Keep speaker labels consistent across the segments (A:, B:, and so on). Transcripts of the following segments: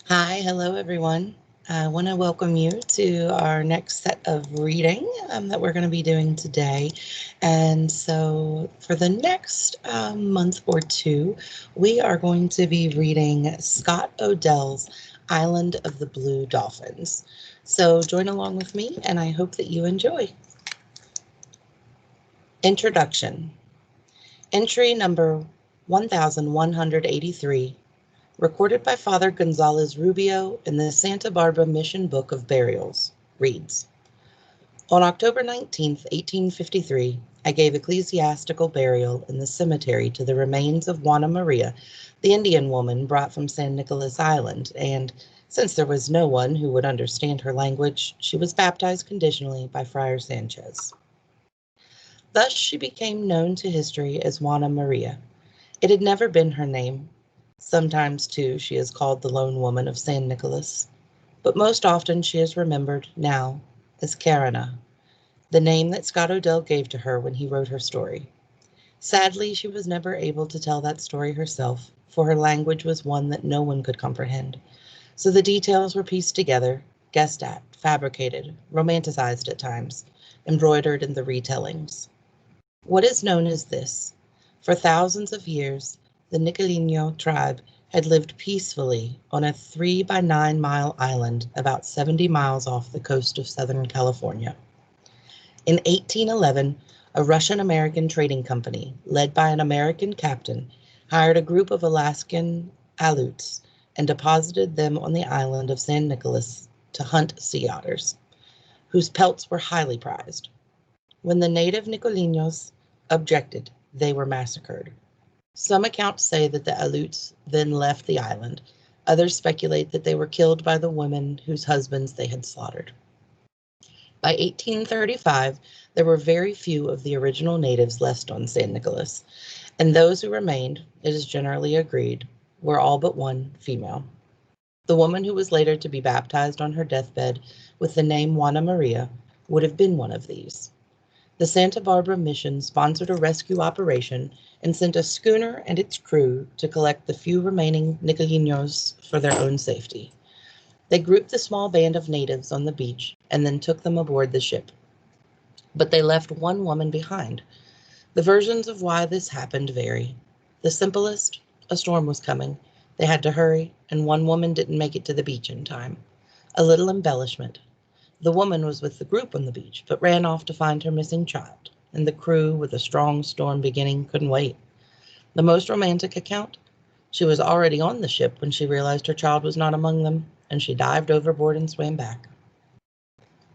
A: Hi, hello everyone. I want to welcome you to our next set of reading that we're going to be doing today. And so, for the next month or two, we are going to be reading Scott Odell's Island of the Blue Dolphins. So, join along with me, and I hope that you enjoy. Introduction. Entry number 1183, recorded by Father Gonzalez Rubio in the Santa Barbara Mission Book of Burials, reads: On October 19th, 1853, I gave ecclesiastical burial in the cemetery to the remains of Juana Maria, the Indian woman brought from San Nicolas Island, and, since there was no one who would understand her language, she was baptized conditionally by Friar Sanchez. Thus she became known to history as Juana Maria. It had never been her name. Sometimes, too, she is called the Lone Woman of San Nicolas, but most often she is remembered now as Carina, the name that Scott Odell gave to her when he wrote her story. Sadly, she was never able to tell that story herself, for her language was one that no one could comprehend. So the details were pieced together, guessed at, fabricated, romanticized at times, embroidered in the retellings. What is known is this: for thousands of years, the Nicolino tribe had lived peacefully on a 3 by 9 mile island about 70 miles off the coast of Southern California. In 1811, a Russian-American trading company, led by an American captain, hired a group of Alaskan Aleuts and deposited them on the island of San Nicolas to hunt sea otters, whose pelts were highly prized. When the native Nicolinos objected, they were massacred. Some accounts say that the Aleuts then left the island. Others speculate that they were killed by the women whose husbands they had slaughtered. By 1835, there were very few of the original natives left on San Nicolas, and those who remained, it is generally agreed, were all but one female. The woman who was later to be baptized on her deathbed with the name Juana Maria would have been one of these. The Santa Barbara Mission sponsored a rescue operation and sent a schooner and its crew to collect the few remaining Nicolinos for their own safety. They grouped the small band of natives on the beach and then took them aboard the ship. But they left one woman behind. The versions of why this happened vary. The simplest: a storm was coming. They had to hurry, and one woman didn't make it to the beach in time. A little embellishment: the woman was with the group on the beach, but ran off to find her missing child, and the crew, with a strong storm beginning, couldn't wait. The most romantic account: she was already on the ship when she realized her child was not among them, and she dived overboard and swam back.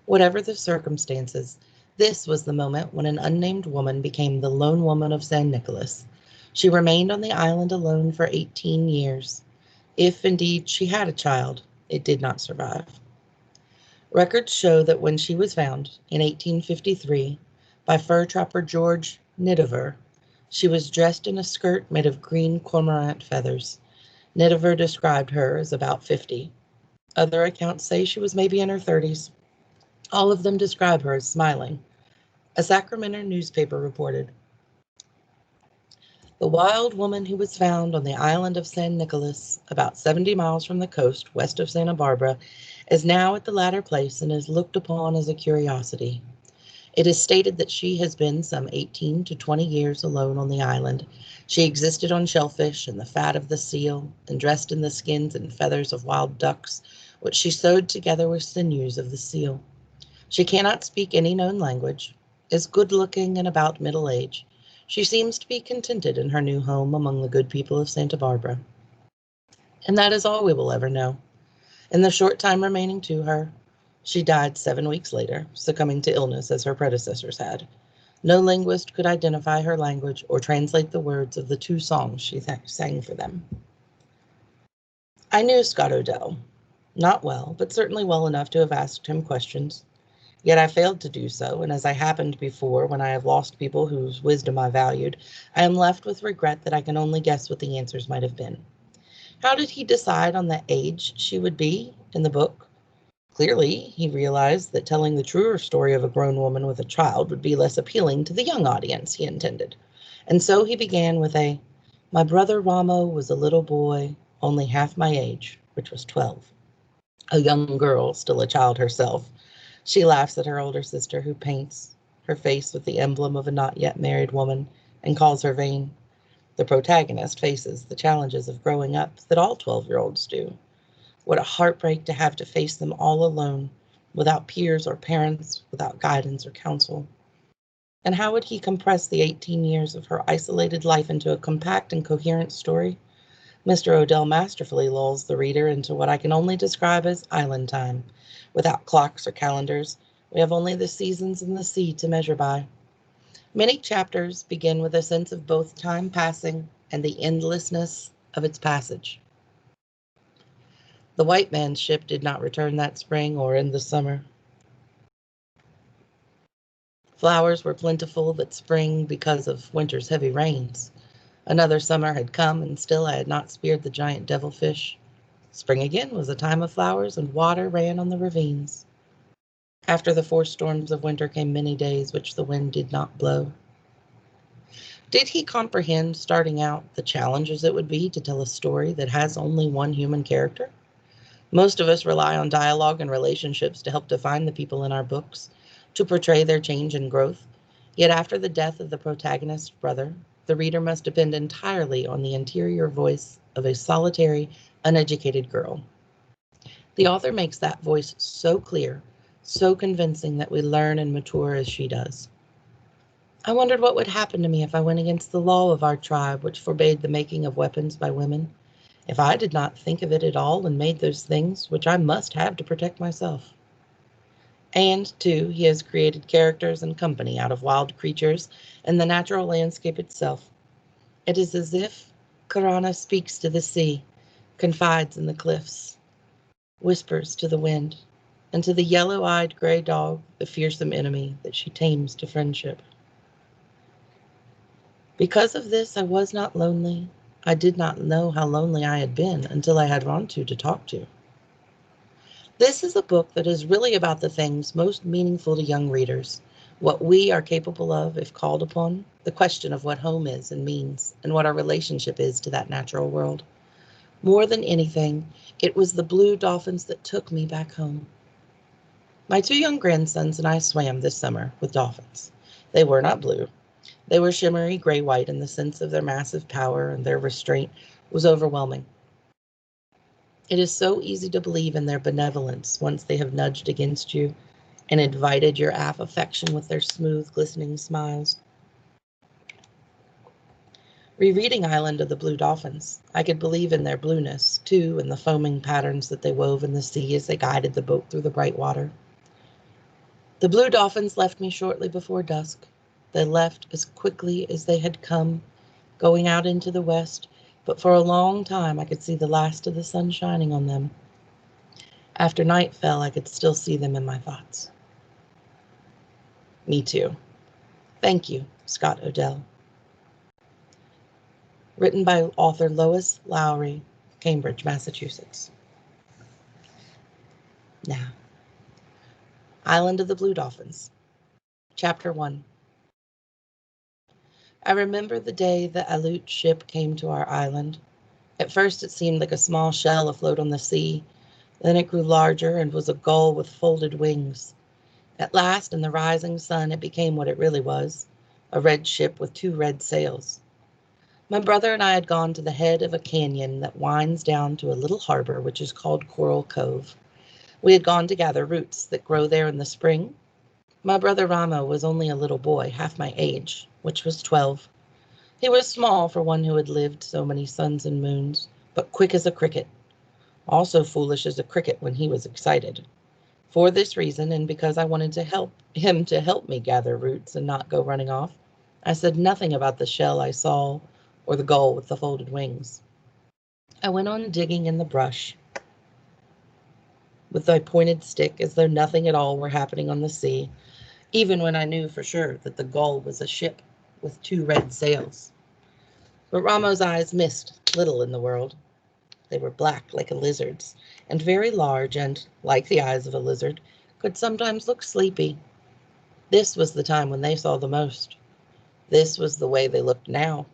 A: Whatever the circumstances, this was the moment when an unnamed woman became the lone woman of San Nicolas. She remained on the island alone for 18 years. If indeed she had a child, it did not survive. Records show that when she was found in 1853 by fur trapper George Nidever, she was dressed in a skirt made of green cormorant feathers. Nidever described her as about 50. Other accounts say she was maybe in her 30s. All of them describe her as smiling. A Sacramento newspaper reported, "The wild woman who was found on the island of San Nicolas, about 70 miles from the coast west of Santa Barbara, is now at the latter place and is looked upon as a curiosity. It is stated that she has been some 18 to 20 years alone on the island. She existed on shellfish and the fat of the seal, and dressed in the skins and feathers of wild ducks, which she sewed together with sinews of the seal. She cannot speak any known language, is good-looking and about middle age. She seems to be contented in her new home among the good people of Santa Barbara." And that is all we will ever know. In the short time remaining to her, she died 7 weeks later, succumbing to illness as her predecessors had. No linguist could identify her language or translate the words of the two songs she sang for them. I knew Scott Odell. Not well, but certainly well enough to have asked him questions. Yet I failed to do so, and as I happened before when I have lost people whose wisdom I valued, I am left with regret that I can only guess what the answers might have been. How did he decide on the age she would be in the book? Clearly, he realized that telling the truer story of a grown woman with a child would be less appealing to the young audience he intended. And so he began with "My brother Ramo was a little boy, only half my age," which was 12. A young girl, still a child herself, she laughs at her older sister who paints her face with the emblem of a not yet married woman and calls her vain. The protagonist faces the challenges of growing up that all 12-year-olds do. What a heartbreak to have to face them all alone, without peers or parents, without guidance or counsel. And how would he compress the 18 years of her isolated life into a compact and coherent story? Mr. Odell masterfully lulls the reader into what I can only describe as island time. Without clocks or calendars, we have only the seasons and the sea to measure by. Many chapters begin with a sense of both time passing and the endlessness of its passage. The white man's ship did not return that spring or in the summer. Flowers were plentiful that spring because of winter's heavy rains. Another summer had come, and still I had not speared the giant devilfish. Spring again was a time of flowers, and water ran on the ravines. After the 4 storms of winter came many days which the wind did not blow. Did he comprehend, starting out, the challenges it would be to tell a story that has only one human character? Most of us rely on dialogue and relationships to help define the people in our books, to portray their change and growth. Yet after the death of the protagonist's brother, the reader must depend entirely on the interior voice of a solitary, uneducated girl. The author makes that voice so clear, so convincing that we learn and mature as she does. I wondered what would happen to me if I went against the law of our tribe, which forbade the making of weapons by women. If I did not think of it at all and made those things which I must have to protect myself. And, too, he has created characters and company out of wild creatures and the natural landscape itself. It is as if Karana speaks to the sea, confides in the cliffs, whispers to the wind, and to the yellow-eyed gray dog, the fearsome enemy that she tames to friendship. Because of this, I was not lonely. I did not know how lonely I had been until I had Rontu to talk to. This is a book that is really about the things most meaningful to young readers, what we are capable of if called upon, the question of what home is and means, and what our relationship is to that natural world. More than anything, it was the blue dolphins that took me back home. My 2 young grandsons and I swam this summer with dolphins. They were not blue. They were shimmery gray-white, and the sense of their massive power and their restraint was overwhelming. It is so easy to believe in their benevolence once they have nudged against you and invited your affection with their smooth, glistening smiles. Rereading Island of the Blue Dolphins, I could believe in their blueness, too, and the foaming patterns that they wove in the sea as they guided the boat through the bright water. The blue dolphins left me shortly before dusk. They left as quickly as they had come, going out into the west, but for a long time I could see the last of the sun shining on them. After night fell, I could still see them in my thoughts. Me too. Thank you, Scott Odell. Written by author Lois Lowry, Cambridge, Massachusetts. Now, Island of the Blue Dolphins. Chapter 1. I remember the day the Aleut ship came to our island. At first it seemed like a small shell afloat on the sea. Then it grew larger and was a gull with folded wings. At last, in the rising sun, it became what it really was, a red ship with 2 red sails. My brother and I had gone to the head of a canyon that winds down to a little harbor which is called Coral Cove. We had gone to gather roots that grow there in the spring. My brother Ramo was only a little boy, half my age, which was 12. He was small for one who had lived so many suns and moons, but quick as a cricket, also foolish as a cricket when he was excited. For this reason, and because I wanted to help me gather roots and not go running off, I said nothing about the shell I saw or the gull with the folded wings. I went on digging in the brush with my pointed stick as though nothing at all were happening on the sea, even when I knew for sure that the gull was a ship with 2 red sails. But Ramo's eyes missed little in the world. They were black like a lizard's, and very large, and, like the eyes of a lizard, could sometimes look sleepy. This was the time when they saw the most. This was the way they looked now.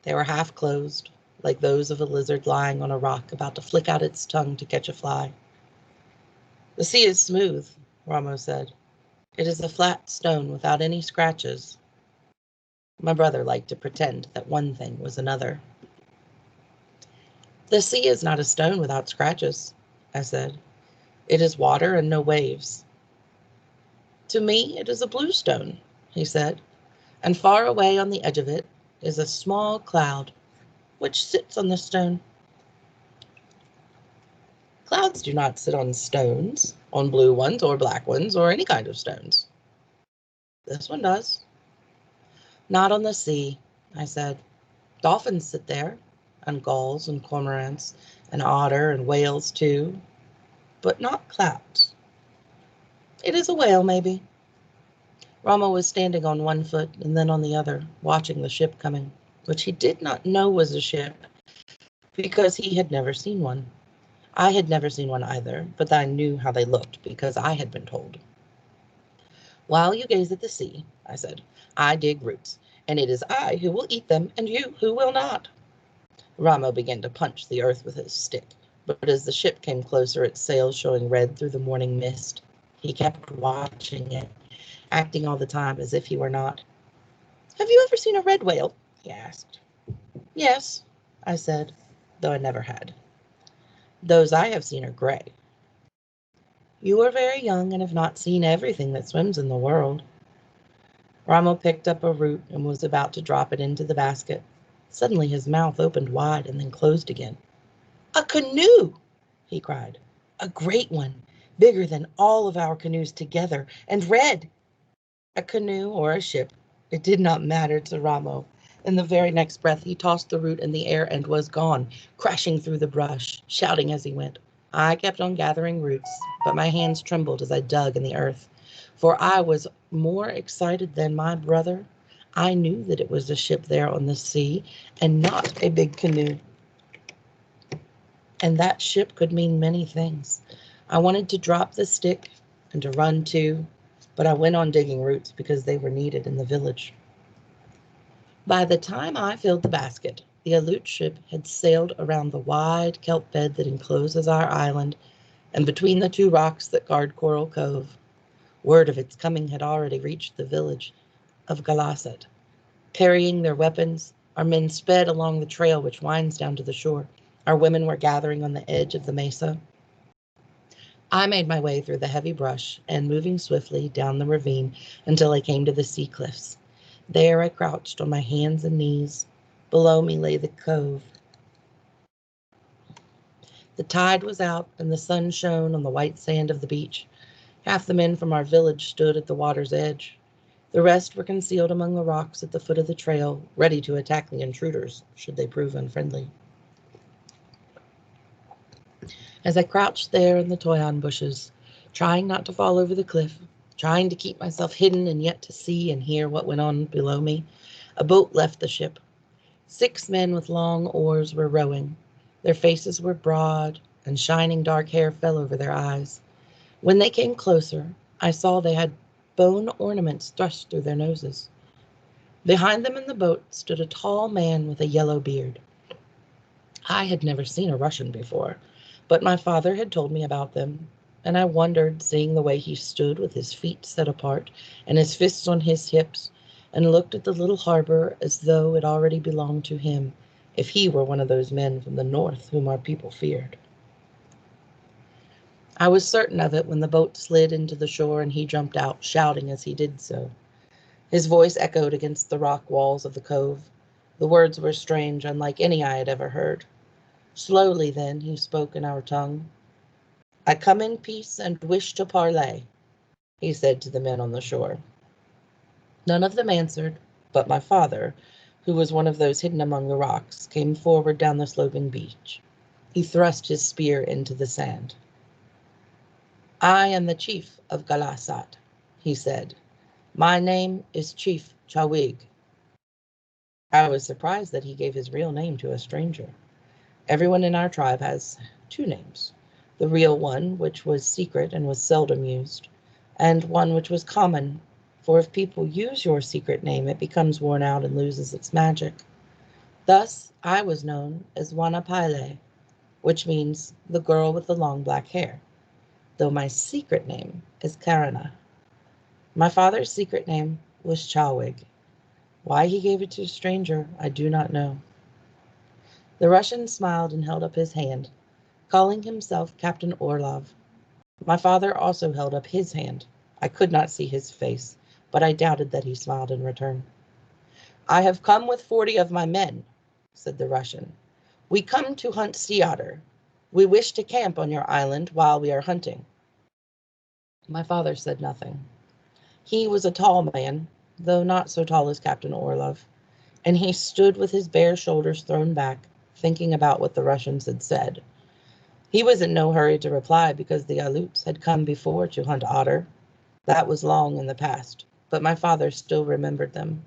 A: They were half closed, like those of a lizard lying on a rock about to flick out its tongue to catch a fly. The sea is smooth, Ramo said. It is a flat stone without any scratches. My brother liked to pretend that one thing was another. The sea is not a stone without scratches, I said. It is water and no waves. To me, it is a blue stone, he said, and far away on the edge of it is a small cloud, which sits on the stone. Clouds do not sit on stones, on blue ones or black ones or any kind of stones. This one does. Not on the sea, I said. Dolphins sit there, and gulls and cormorants, and otter and whales too, but not clouds. It is a whale, maybe. Rama was standing on one foot and then on the other, watching the ship coming, which he did not know was a ship because he had never seen one. I had never seen one either, but I knew how they looked because I had been told. While you gaze at the sea, I said, I dig roots, and it is I who will eat them and you who will not. Ramo began to punch the earth with his stick, but as the ship came closer, its sails showing red through the morning mist, he kept watching it, acting all the time as if he were not. Have you ever seen a red whale? He asked. Yes, I said, though I never had. Those I have seen are gray. You are very young and have not seen everything that swims in the world. Ramo picked up a root and was about to drop it into the basket. Suddenly his mouth opened wide and then closed again. A canoe, he cried. A great one, bigger than all of our canoes together, and red. A canoe or a ship, it did not matter to Ramo. In the very next breath, he tossed the root in the air and was gone, crashing through the brush, shouting as he went. I kept on gathering roots, but my hands trembled as I dug in the earth, for I was more excited than my brother. I knew that it was a ship there on the sea and not a big canoe. And that ship could mean many things. I wanted to drop the stick and to run too, but I went on digging roots because they were needed in the village. By the time I filled the basket, the Aleut ship had sailed around the wide kelp bed that encloses our island and between the two rocks that guard Coral Cove. Word of its coming had already reached the village of Galasset. Carrying their weapons, our men sped along the trail which winds down to the shore. Our women were gathering on the edge of the mesa. I made my way through the heavy brush and moving swiftly down the ravine until I came to the sea cliffs. There I crouched on my hands and knees. Below me lay the cove. The tide was out and the sun shone on the white sand of the beach. Half the men from our village stood at the water's edge. The rest were concealed among the rocks at the foot of the trail, ready to attack the intruders should they prove unfriendly. As I crouched there in the toyon bushes, trying not to fall over the cliff, trying to keep myself hidden and yet to see and hear what went on below me, a boat left the ship. 6 men with long oars were rowing. Their faces were broad, and shining dark hair fell over their eyes. When they came closer, I saw they had bone ornaments thrust through their noses. Behind them in the boat stood a tall man with a yellow beard. I had never seen a Russian before, but my father had told me about them, and I wondered, seeing the way he stood with his feet set apart and his fists on his hips, and looked at the little harbor as though it already belonged to him, if he were one of those men from the north whom our people feared. I was certain of it when the boat slid into the shore and he jumped out, shouting as he did so. His voice echoed against the rock walls of the cove. The words were strange, unlike any I had ever heard. Slowly then he spoke in our tongue. I come in peace and wish to parley, he said to the men on the shore. None of them answered, but my father, who was one of those hidden among the rocks, came forward down the sloping beach. He thrust his spear into the sand. I am the chief of Galasat, he said. My name is Chief Chawig. I was surprised that he gave his real name to a stranger. Everyone in our tribe has 2 names. The real one, which was secret and was seldom used, and one which was common, for if people use your secret name, it becomes worn out and loses its magic. Thus I was known as Wanapale, which means the girl with the long black hair, though my secret name is Karana. My father's secret name was Chawig. Why he gave it to a stranger, I do not know. The Russian smiled and held up his hand, calling himself Captain Orlov. My father also held up his hand. I could not see his face, but I doubted that he smiled in return. I have come with 40 of my men, said the Russian. We come to hunt sea otter. We wish to camp on your island while we are hunting. My father said nothing. He was a tall man, though not so tall as Captain Orlov, and he stood with his bare shoulders thrown back, thinking about what the Russians had said. He was in no hurry to reply because the Aleuts had come before to hunt otter. That was long in the past, but my father still remembered them.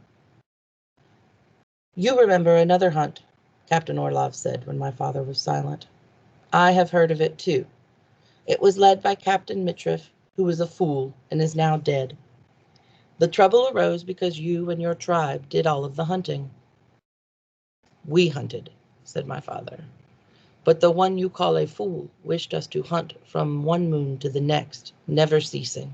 A: You remember another hunt, Captain Orlov said when my father was silent. I have heard of it too. It was led by Captain Mitrif, who was a fool and is now dead. The trouble arose because you and your tribe did all of the hunting. We hunted, said my father. But the one you call a fool wished us to hunt from one moon to the next, never ceasing.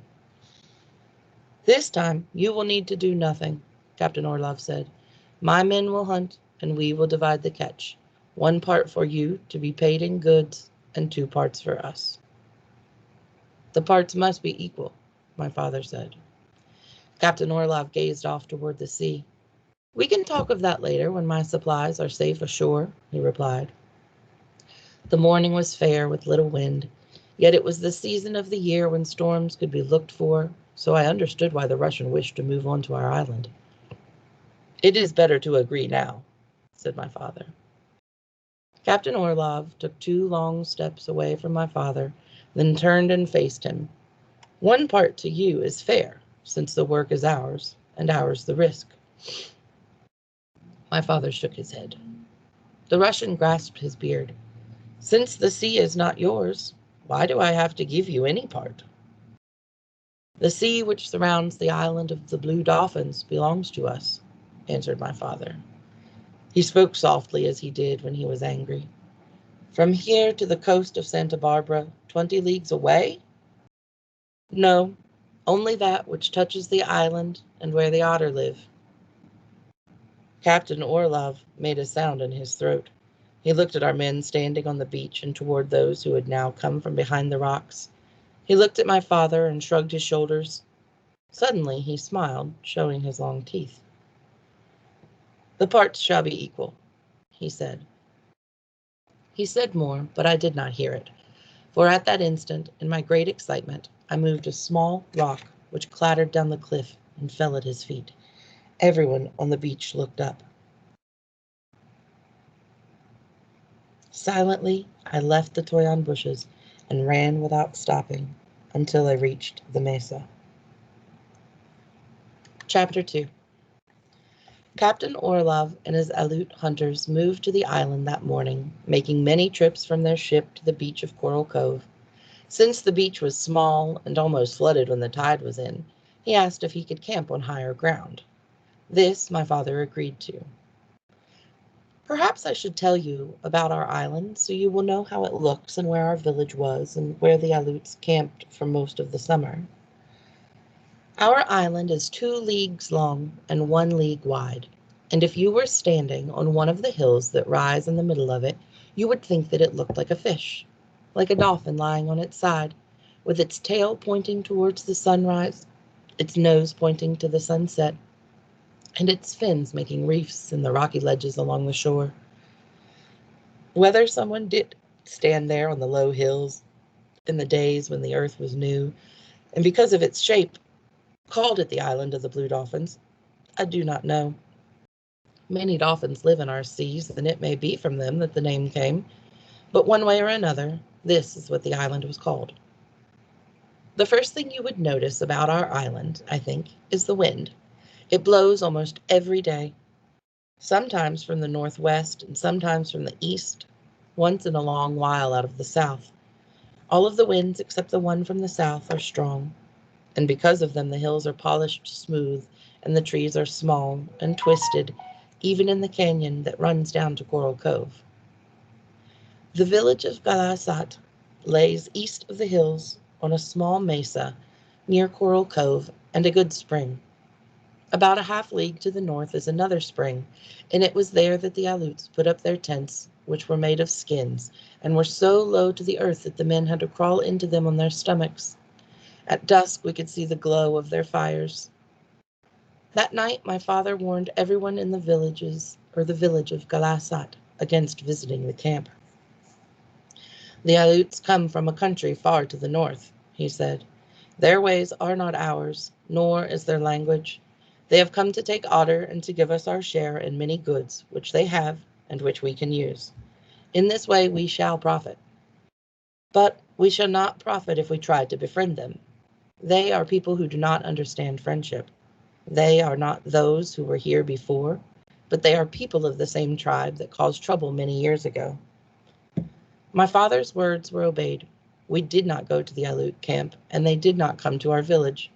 A: This time you will need to do nothing, Captain Orlov said. My men will hunt, and we will divide the catch. 1 part for you to be paid in goods, and 2 parts for us. The parts must be equal, my father said. Captain Orlov gazed off toward the sea. We can talk of that later when my supplies are safe ashore, he replied. The morning was fair with little wind, yet it was the season of the year when storms could be looked for, so I understood why the Russian wished to move on to our island. It is better to agree now, said my father. Captain Orlov took 2 long steps away from my father, then turned and faced him. 1 part to you is fair, since the work is ours, and ours the risk. My father shook his head. The Russian grasped his beard. Since the sea is not yours, why do I have to give you any part? The sea which surrounds the island of the Blue Dolphins belongs to us, answered my father. He spoke softly as he did when he was angry. From here to the coast of Santa Barbara, 20 leagues away? No, only that which touches the island and where the otter live. Captain Orlov made a sound in his throat. He looked at our men standing on the beach and toward those who had now come from behind the rocks. He looked at my father and shrugged his shoulders. Suddenly he smiled, showing his long teeth. The parts shall be equal, he said. He said more, but I did not hear it, for at that instant, in my great excitement, I moved a small rock which clattered down the cliff and fell at his feet. Everyone on the beach looked up. Silently, I left the toyon bushes and ran without stopping until I reached the mesa. Chapter 2. Captain Orlov and his Aleut hunters moved to the island that morning, making many trips from their ship to the beach of Coral Cove. Since the beach was small and almost flooded when the tide was in, he asked if he could camp on higher ground. This my father agreed to. Perhaps I should tell you about our island so you will know how it looks and where our village was and where the Aleuts camped for most of the summer. Our island is 2 leagues long and 1 league wide, and if you were standing on one of the hills that rise in the middle of it, you would think that it looked like a fish, like a dolphin lying on its side, with its tail pointing towards the sunrise, its nose pointing to the sunset, and its fins making reefs in the rocky ledges along the shore. Whether someone did stand there on the low hills in the days when the earth was new, and because of its shape, called it the island of the blue dolphins, I do not know. Many dolphins live in our seas, and it may be from them that the name came, but one way or another, this is what the island was called. The first thing you would notice about our island, I think, is the wind. It blows almost every day, sometimes from the northwest and sometimes from the east, once in a long while out of the south. All of the winds except the one from the south are strong, and because of them the hills are polished smooth and the trees are small and twisted even in the canyon that runs down to Coral Cove. The village of Galasat lays east of the hills on a small mesa near Coral Cove and a good spring. About a half league to the north is another spring, and it was there that the Aleuts put up their tents, which were made of skins, and were so low to the earth that the men had to crawl into them on their stomachs. At dusk we could see the glow of their fires. That night my father warned everyone in the village of Galasat against visiting the camp. The Aleuts come from a country far to the north, he said. Their ways are not ours, nor is their language. They have come to take otter and to give us our share in many goods, which they have and which we can use. In this way we shall profit. But we shall not profit if we try to befriend them. They are people who do not understand friendship. They are not those who were here before, but they are people of the same tribe that caused trouble many years ago. My father's words were obeyed. We did not go to the Aleut camp, and they did not come to our village.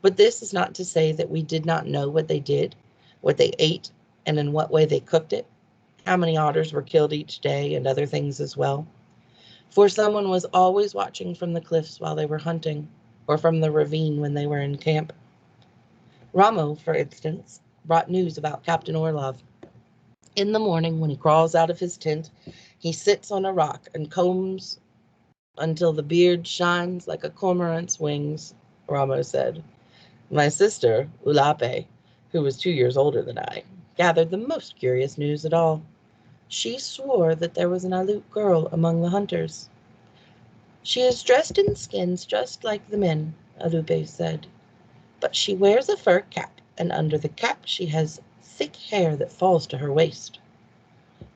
A: But this is not to say that we did not know what they did, what they ate, and in what way they cooked it, how many otters were killed each day, and other things as well. For someone was always watching from the cliffs while they were hunting, or from the ravine when they were in camp. Ramo, for instance, brought news about Captain Orlov. In the morning, when he crawls out of his tent, he sits on a rock and combs until the beard shines like a cormorant's wings, Ramo said. My sister, Ulape, who was 2 years older than I, gathered the most curious news of all. She swore that there was an Aleut girl among the hunters. She is dressed in skins just like the men, Alupe said, but she wears a fur cap, and under the cap she has thick hair that falls to her waist.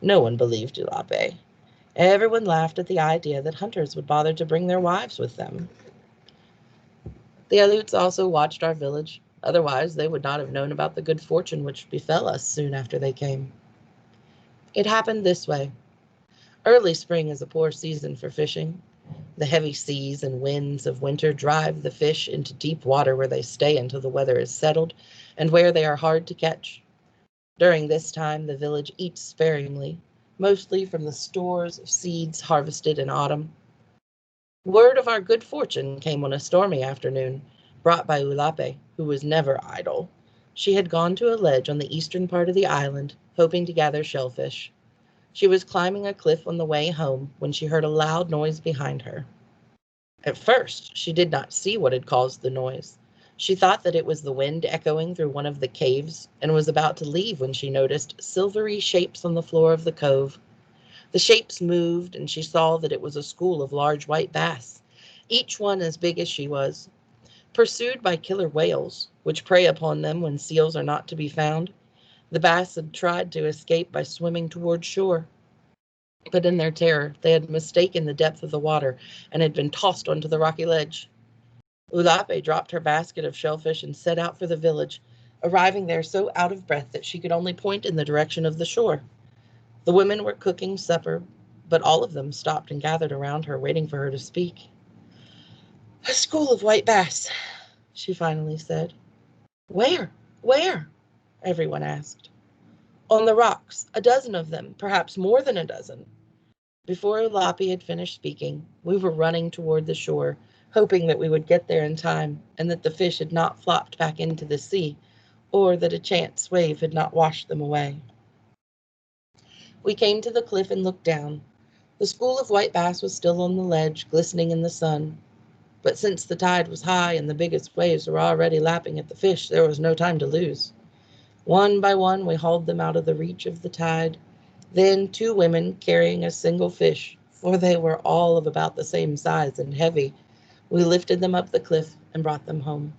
A: No one believed Ulape. Everyone laughed at the idea that hunters would bother to bring their wives with them. The Aleuts also watched our village. Otherwise, they would not have known about the good fortune which befell us soon after they came. It happened this way. Early spring is a poor season for fishing. The heavy seas and winds of winter drive the fish into deep water where they stay until the weather is settled and where they are hard to catch. During this time, the village eats sparingly, mostly from the stores of seeds harvested in autumn. Word of our good fortune came on a stormy afternoon, brought by Ulape, who was never idle. She had gone to a ledge on the eastern part of the island, hoping to gather shellfish. She was climbing a cliff on the way home when she heard a loud noise behind her. At first, she did not see what had caused the noise. She thought that it was the wind echoing through one of the caves and was about to leave when she noticed silvery shapes on the floor of the cove. The shapes moved, and she saw that it was a school of large white bass, each one as big as she was. Pursued by killer whales, which prey upon them when seals are not to be found, the bass had tried to escape by swimming toward shore. But in their terror, they had mistaken the depth of the water and had been tossed onto the rocky ledge. Ulape dropped her basket of shellfish and set out for the village, arriving there so out of breath that she could only point in the direction of the shore. The women were cooking supper, but all of them stopped and gathered around her, waiting for her to speak. A school of white bass, she finally said. Where? Where? Everyone asked. On the rocks, a dozen of them, perhaps more than a dozen. Before Ulapi had finished speaking, we were running toward the shore, hoping that we would get there in time and that the fish had not flopped back into the sea, or that a chance wave had not washed them away. We came to the cliff and looked down. The school of white bass was still on the ledge, glistening in the sun. But since the tide was high and the biggest waves were already lapping at the fish, there was no time to lose. One by one, we hauled them out of the reach of the tide. Then 2 women carrying a single fish, for they were all of about the same size and heavy, we lifted them up the cliff and brought them home.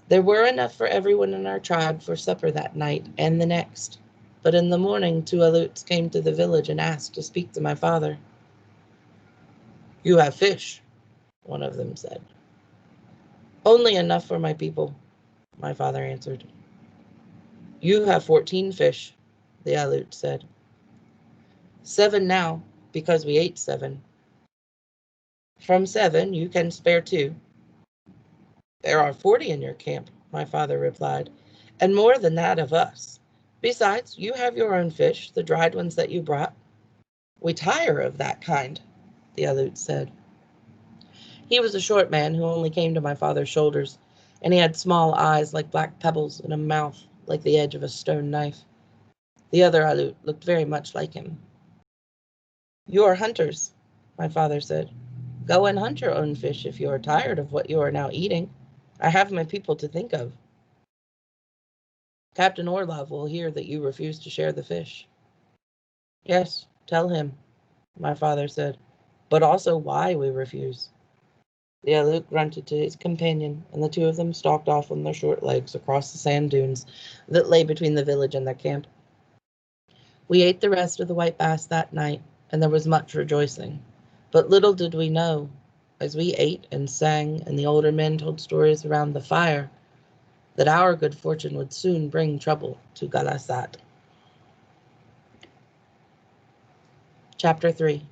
A: There were enough for everyone in our tribe for supper that night and the next. But in the morning, 2 Aleuts came to the village and asked to speak to my father. You have fish, one of them said. Only enough for my people, my father answered. You have 14 fish, the Aleut said. 7 now, because we ate 7. From 7, you can spare 2. There are 40 in your camp, my father replied, and more than that of us. Besides, you have your own fish, the dried ones that you brought. We tire of that kind, the Aleut said. He was a short man who only came to my father's shoulders, and he had small eyes like black pebbles and a mouth like the edge of a stone knife. The other Aleut looked very much like him. You are hunters, my father said. Go and hunt your own fish if you are tired of what you are now eating. I have my people to think of. Captain Orlov will hear that you refuse to share the fish. Yes, tell him, my father said, but also why we refuse. The Aleut grunted to his companion, and the two of them stalked off on their short legs across the sand dunes that lay between the village and their camp. We ate the rest of the white bass that night, and there was much rejoicing. But little did we know, as we ate and sang, and the older men told stories around the fire, that our good fortune would soon bring trouble to Galasat. Chapter 3.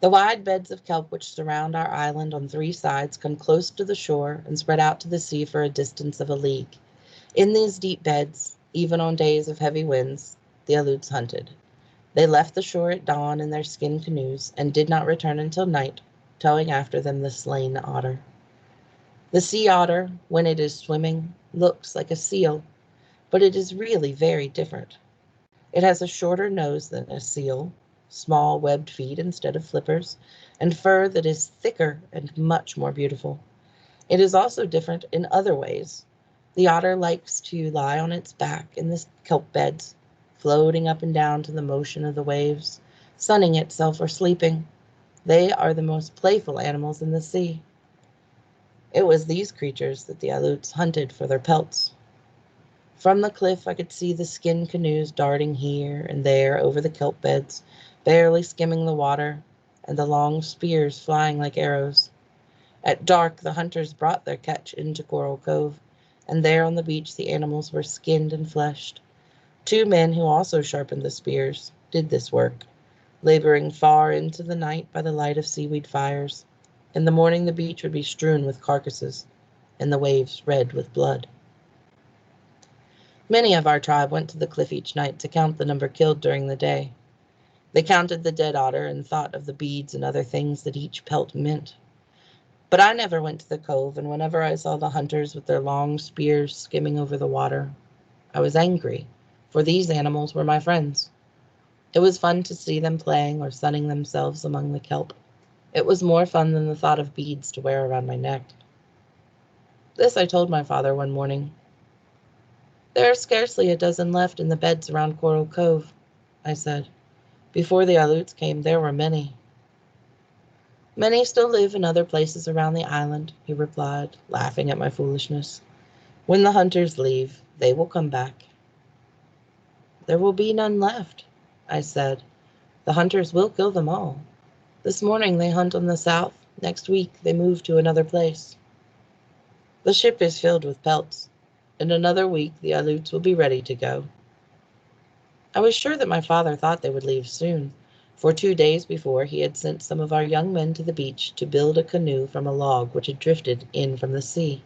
A: The wide beds of kelp which surround our island on three sides come close to the shore and spread out to the sea for a distance of a league. In these deep beds, even on days of heavy winds, the Aleuts hunted. They left the shore at dawn in their skin canoes and did not return until night, towing after them the slain otter. The sea otter, when it is swimming, looks like a seal, but it is really very different. It has a shorter nose than a seal, small webbed feet instead of flippers, and fur that is thicker and much more beautiful. It is also different in other ways. The otter likes to lie on its back in the kelp beds, floating up and down to the motion of the waves, sunning itself or sleeping. They are the most playful animals in the sea. It was these creatures that the Aleuts hunted for their pelts. From the cliff I could see the skin canoes darting here and there over the kelp beds, barely skimming the water, and the long spears flying like arrows. At dark the hunters brought their catch into Coral Cove, and there on the beach the animals were skinned and fleshed. Two men who also sharpened the spears did this work, laboring far into the night by the light of seaweed fires. In the morning the beach would be strewn with carcasses, and the waves red with blood. Many of our tribe went to the cliff each night to count the number killed during the day. They counted the dead otter and thought of the beads and other things that each pelt meant. But I never went to the cove, and whenever I saw the hunters with their long spears skimming over the water, I was angry, for these animals were my friends. It was fun to see them playing or sunning themselves among the kelp. It was more fun than the thought of beads to wear around my neck. This I told my father one morning. There are scarcely a dozen left in the beds around Coral Cove, I said. Before the Aleuts came, there were many. Many still live in other places around the island, he replied, laughing at my foolishness. When the hunters leave, they will come back. There will be none left, I said. The hunters will kill them all. This morning they hunt on the south. Next week they move to another place. The ship is filled with pelts. In another week the Aleuts will be ready to go. I was sure that my father thought they would leave soon, for 2 days before he had sent some of our young men to the beach to build a canoe from a log which had drifted in from the sea.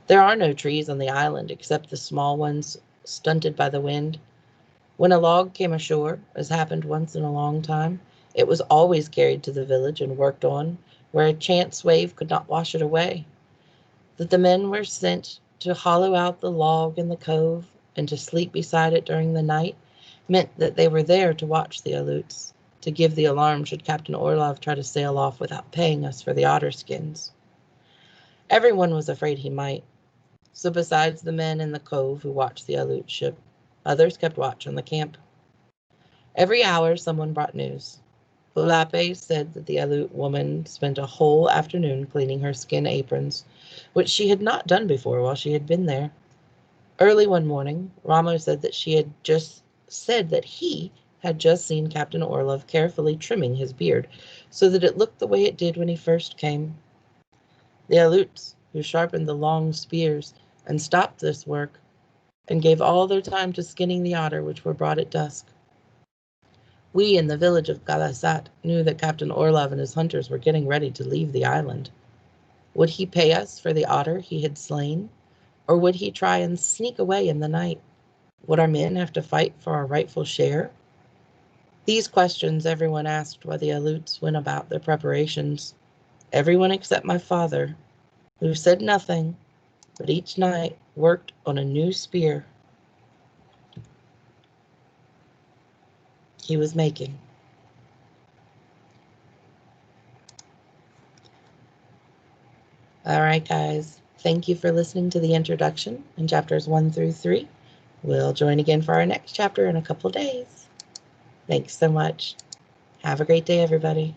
A: There are no trees on the island except the small ones stunted by the wind. When a log came ashore, as happened once in a long time, it was always carried to the village and worked on, where a chance wave could not wash it away. That the men were sent to hollow out the log in the cove and to sleep beside it during the night meant that they were there to watch the Aleuts, to give the alarm should Captain Orlov try to sail off without paying us for the otter skins. Everyone was afraid he might, so besides the men in the cove who watched the Aleut ship, others kept watch on the camp. Every hour someone brought news. Lape said that the Aleut woman spent a whole afternoon cleaning her skin aprons, which she had not done before while she had been there. Early one morning, Ramo said that he had just seen Captain Orlov carefully trimming his beard so that it looked the way it did when he first came. The Aleuts, who sharpened the long spears and stopped this work, and gave all their time to skinning the otter which were brought at dusk. We in the village of Galasat knew that Captain Orlov and his hunters were getting ready to leave the island. Would he pay us for the otter he had slain, or would he try and sneak away in the night? Would our men have to fight for our rightful share? These questions everyone asked while the Aleuts went about their preparations. Everyone except my father, who said nothing, but each night worked on a new spear he was making. All right, guys. Thank you for listening to the introduction in chapters 1 through 3. We'll join again for our next chapter in a couple days. Thanks so much. Have a great day, everybody.